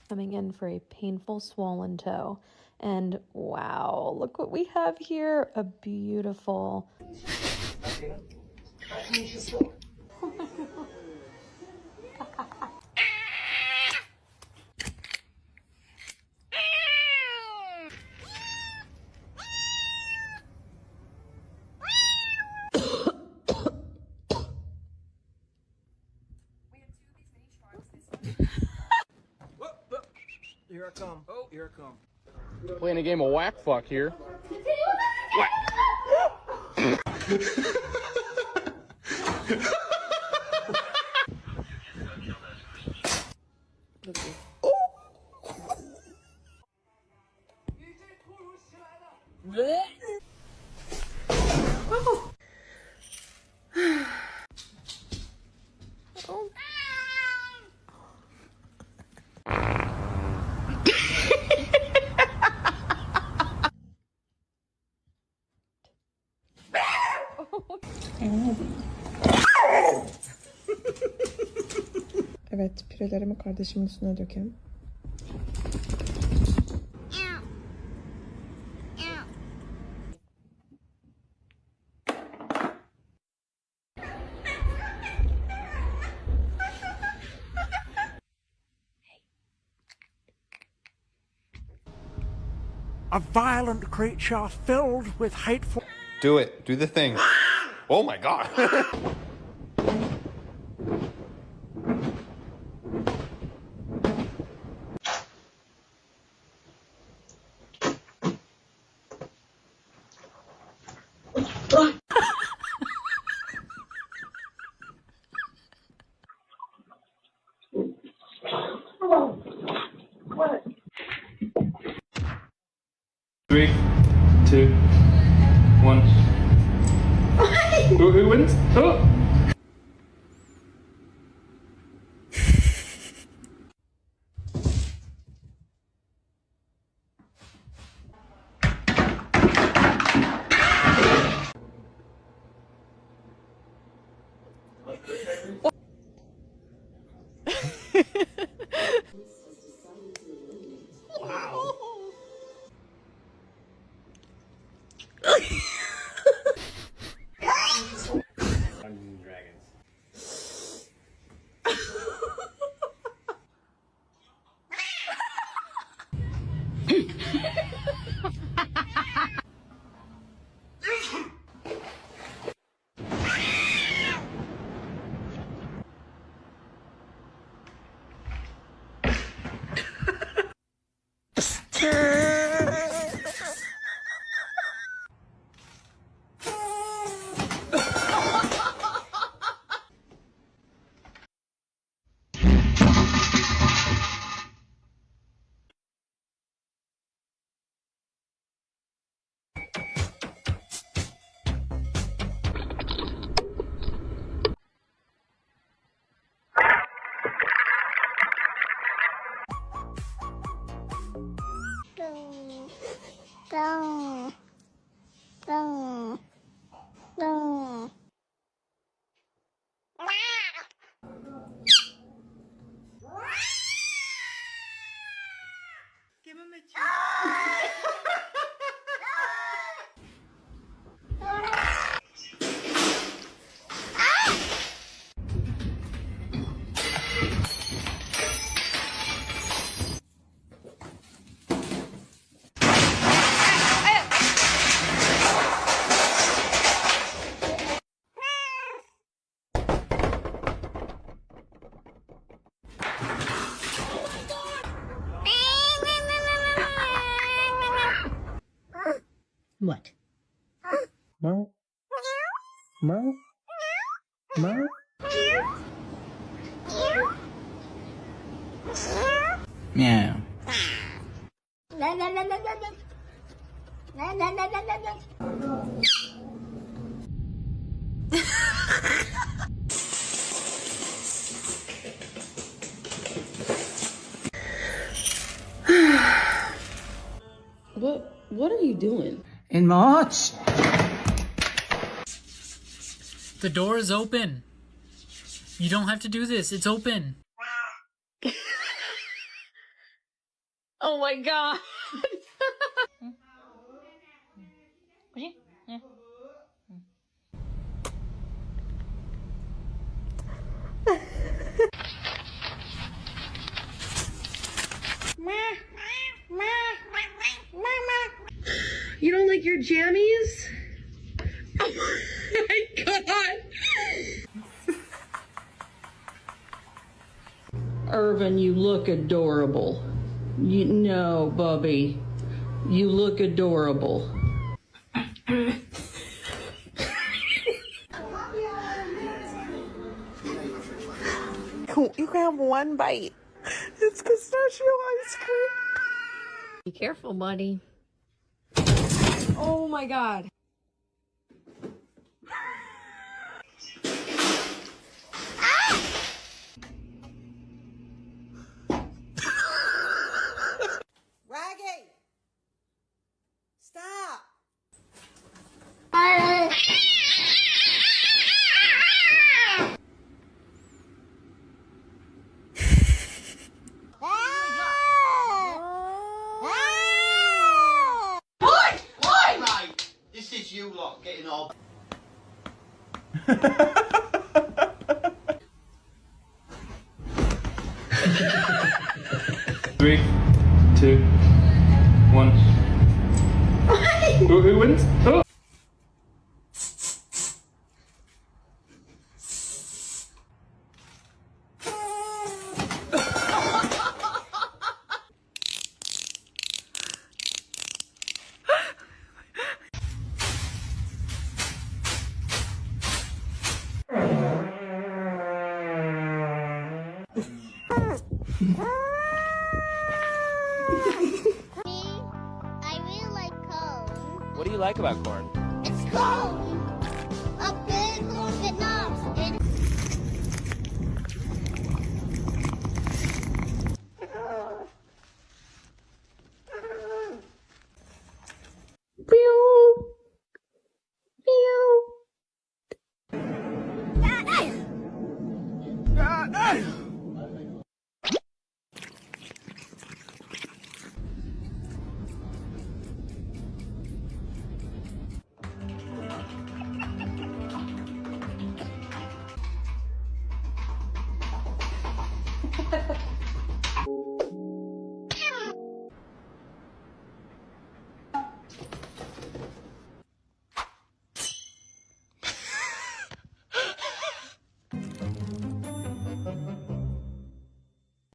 Coming in for a painful swollen toe. And wow, look what we have here. A beautiful... Here I come. Oh, here I come. Playing a game of whack fuck here. Whack. Evet, pirelerimi kardeşimin üstüne dökelim. A violent creature filled with hateful... Do it. Do the thing. Oh my god. What? 3, 2, 1. Who wins? Oh! What? Meow. Meow. Meow. Meow. What are you doing? In March. The door is open. You don't have to do this. It's open. Oh my god. You don't like your jammies? Oh my god! Irvin, you look adorable. No, Bubby. You look adorable. You can have one bite. It's pistachio ice cream. Be careful, buddy. Oh my god. Raggy! Stop! Why, mate? This is you lot getting old. 3, 2, 1. Who wins? Oh! I really like corn. What do you like about corn? It's corn! A big corn Vietnam. Ha ha ha.